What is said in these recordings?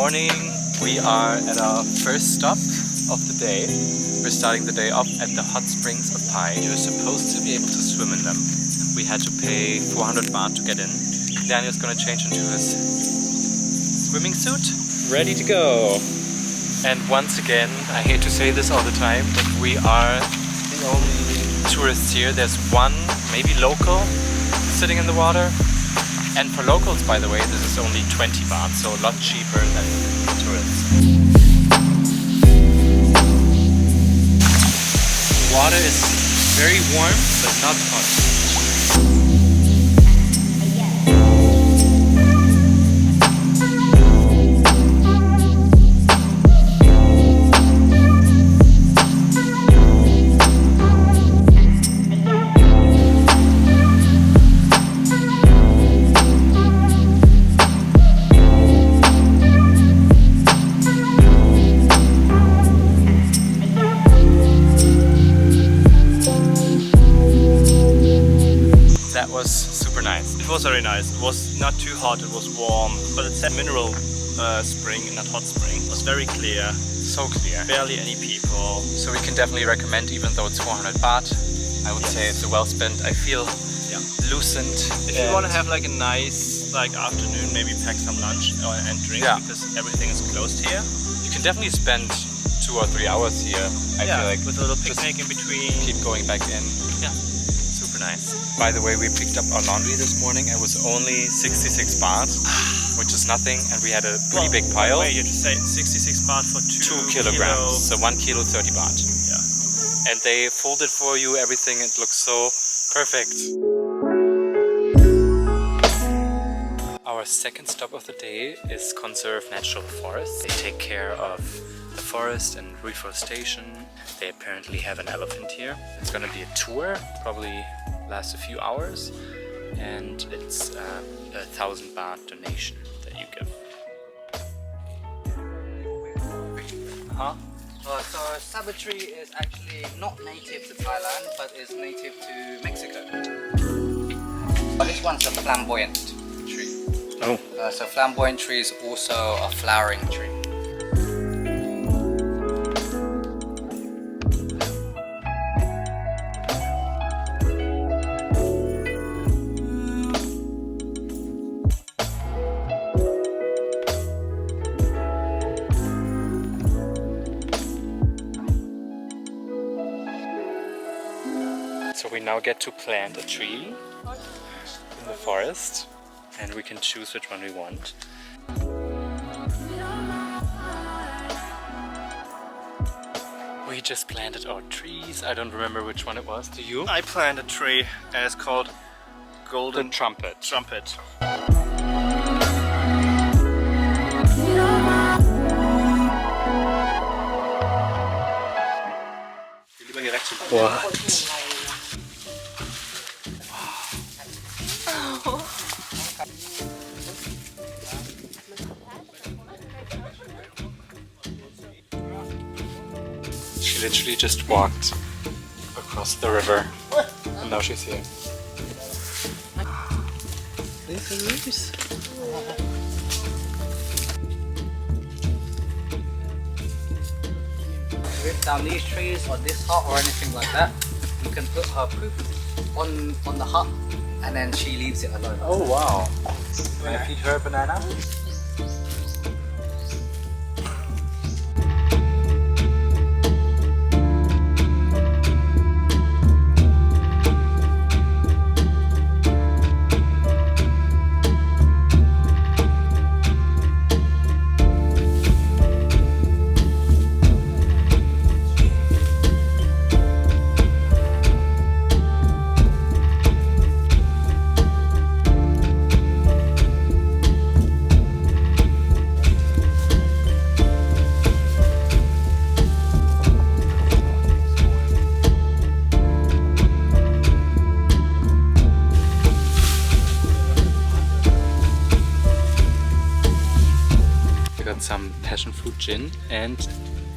morning. We are at our first stop of the day. We're starting the day off at the hot springs of Pai. You're supposed to be able to swim in them. We had to pay 400 baht to get in. Daniel's gonna change into his swimming suit. Ready to go. And once again, I hate to say this all the time, but we are the only tourists here. There's one, maybe local, sitting in the water. And for locals, by the way, this is only 20 baht, so a lot cheaper than for tourists. The water is very warm, but not hot. That was super nice. It was very nice. It was not too hot, it was warm, but it's a mineral spring, not hot spring. It was very clear. So clear. Barely any people. So we can definitely recommend, even though it's 400 baht. I would say it's a well spent. I feel loosened. If you want to have like a nice afternoon, maybe pack some lunch and drink, because everything is closed here. You can definitely spend 2 or 3 hours here. I feel like with a little picnic in between. Keep going back in. Yeah. Nice. By the way, we picked up our laundry this morning. It was only 66 baht, which is nothing, and we had a pretty big pile. Wait, you just say 66 baht for 2 kilograms, so 1 kilo 30 baht. Yeah. And they folded for you everything. It looks so perfect. Our second stop of the day is Conserve National Forest. They take care of the forest and reforestation. They apparently have an elephant here. It's gonna be a tour, probably last a few hours, and it's 1,000 baht donation that you give. So sabra tree is actually not native to Thailand, but is native to Mexico. But this one's a flamboyant tree. Oh. So flamboyant tree is also a flowering tree. So we now get to plant a tree in the forest, and we can choose which one we want. We just planted our trees. I don't remember which one it was. Do you? I planted a tree and it's called Golden Trumpet. What? She literally just walked across the river and now she's here. This is loose. Rip down these trees or this hut or anything like that. You can put her poop on the hut and then she leaves it alone. Oh wow. Can I feed her a banana? Some passion fruit gin and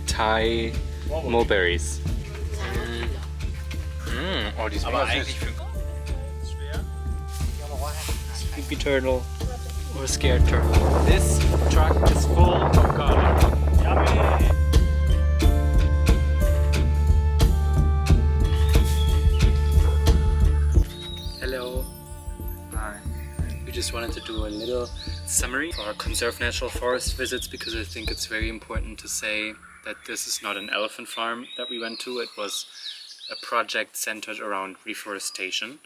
Thai mulberries. Oh, die sind Sleepy turtle or scared turtle. This truck is full of little summary for our Conserve National Forest visits, because I think it's very important to say that this is not an elephant farm that we went to. It was a project centered around reforestation,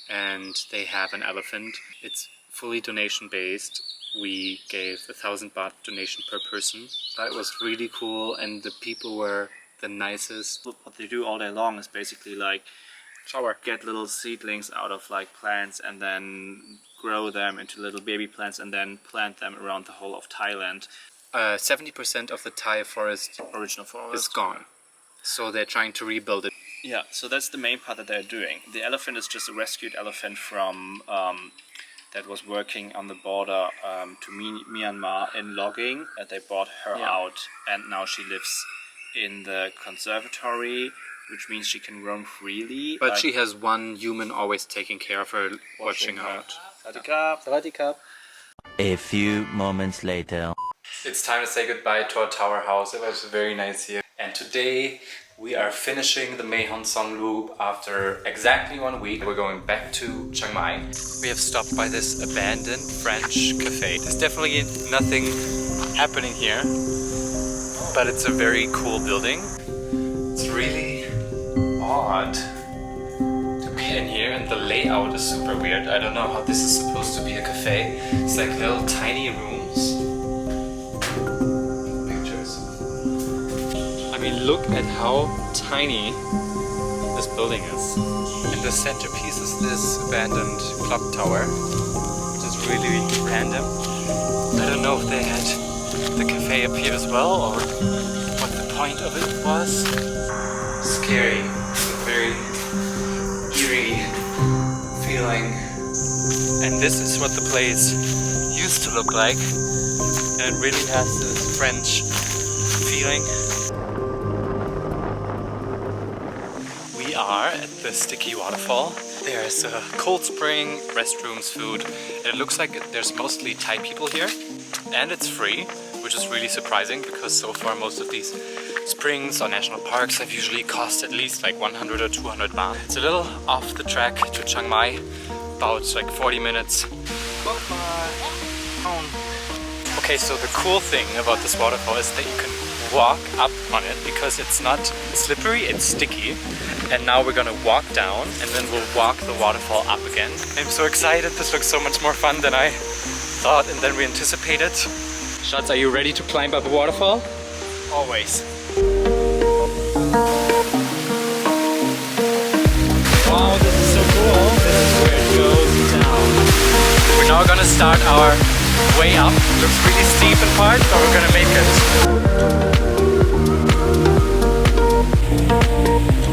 and they have an elephant. It's fully donation based. We gave 1,000 baht donation per person. That was really cool, and the people were the nicest. What they do all day long is basically like get little seedlings out of like plants and then grow them into little baby plants and then plant them around the whole of Thailand. 70% of the Thai forest Original forest is gone, so they're trying to rebuild it. Yeah, so that's the main part that they're doing. The elephant is just a rescued elephant from that was working on the border to Myanmar in logging. They bought her out, and now she lives in the conservatory, which means she can roam freely. But she has one human always taking care of her, watching her. A few moments later. It's time to say goodbye to our tower house. It was very nice here. And today we are finishing the Mae Hon Song loop after exactly 1 week. We're going back to Chiang Mai. We have stopped by this abandoned French cafe. There's definitely nothing happening here, but it's a very cool building. It's really odd to be in here, and the layout is super weird. I don't know how this is supposed to be a cafe. It's like little tiny rooms. I mean, look at how tiny this building is. And the centerpiece is this abandoned clock tower, which is really random. I don't know if they had the cafe up here as well, or what the point of it was. Scary, very eerie feeling. And this is what the place used to look like. And it really has this French feeling. We are at the Sticky Waterfall. There's a cold spring, restrooms, food. It looks like there's mostly Thai people here, and it's free, which is really surprising because so far most of these springs or national parks have usually cost at least like 100 or 200 baht. It's a little off the track to Chiang Mai, about like 40 minutes. Okay, so the cool thing about this waterfall is that you can walk up on it because it's not slippery, it's sticky. And now we're gonna walk down and then we'll walk the waterfall up again. I'm so excited, this looks so much more fun than I thought and than we anticipated. Shots, are you ready to climb up a waterfall? Always. Wow, this is so cool. This is where it goes down. We're now gonna start our way up. It looks really steep in parts, but we're gonna make it.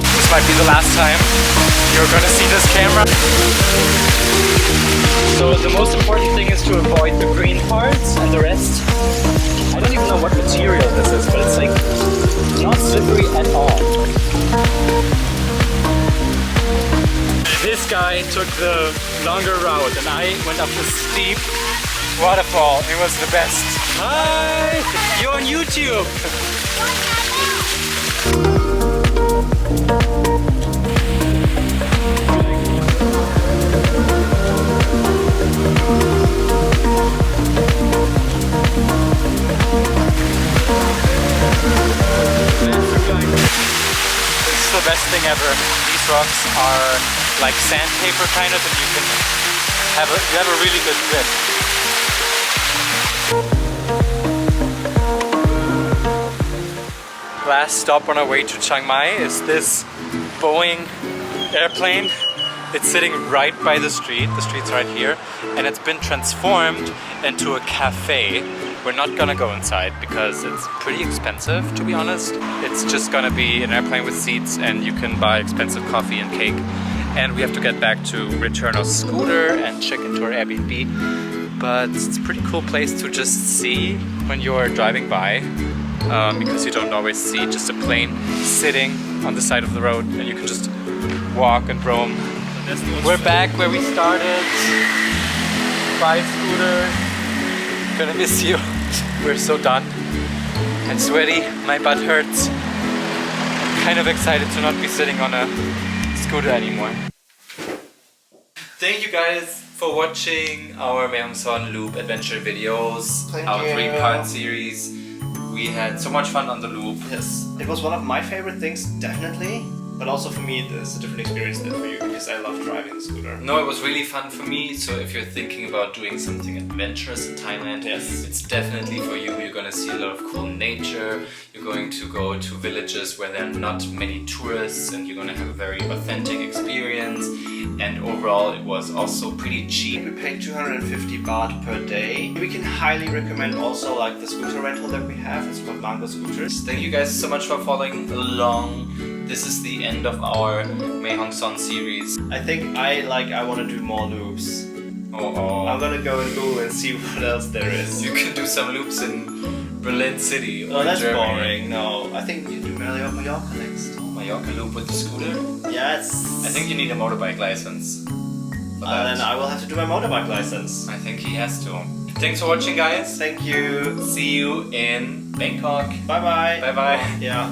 This might be the last time you're gonna see this camera. So the most important thing is to avoid the green parts, and the rest, I don't even know what material this is, but it's like not slippery at all. This guy took the longer route and I went up the steep waterfall. It was the best. Hi! You're on YouTube! This is the best thing ever. These rocks are like sandpaper kind of, and you have a really good grip. Last stop on our way to Chiang Mai is this Boeing airplane. It's sitting right by the street. The street's right here, and it's been transformed into a cafe. We're not gonna go inside because it's pretty expensive, to be honest. It's just gonna be an airplane with seats, and you can buy expensive coffee and cake. And we have to get back to return our scooter and check into our Airbnb. But it's a pretty cool place to just see when you're driving by, because you don't always see just a plane sitting on the side of the road, and you can just walk and roam. We're back where we started. Bye, scooter. Gonna miss you. We're so done and sweaty. My butt hurts. I'm kind of excited to not be sitting on a scooter anymore. Thank you guys for watching our Mae Hong Son Loop adventure videos, Thank our you. 3-part series. We had so much fun on the loop. Yes, it was one of my favorite things, definitely. But also for me, it's a different experience than for you because I love driving the scooter. No, it was really fun for me. So if you're thinking about doing something adventurous in Thailand, Yes. it's definitely for you. You're gonna see a lot of cool nature. You're going to go to villages where there are not many tourists, and you're gonna have a very authentic experience. And overall, it was also pretty cheap. We paid 250 baht per day. We can highly recommend also like the scooter rental that we have. It's called Mango Scooters. Thank you guys so much for following along. This is the end of our Mae Hong Son series. I think I want to do more loops. Oh. I'm gonna go and Google and see what else there is. You can do some loops in Berlin City or Oh, that's Germany. boring. No, I think you do Mallorca next. Mallorca loop with the scooter? Yes. I think you need a motorbike license for that. Then I will have to do my motorbike license. I think he has to. Thanks for watching, guys. Thank you. See you in Bangkok. Bye bye. Bye bye. Yeah.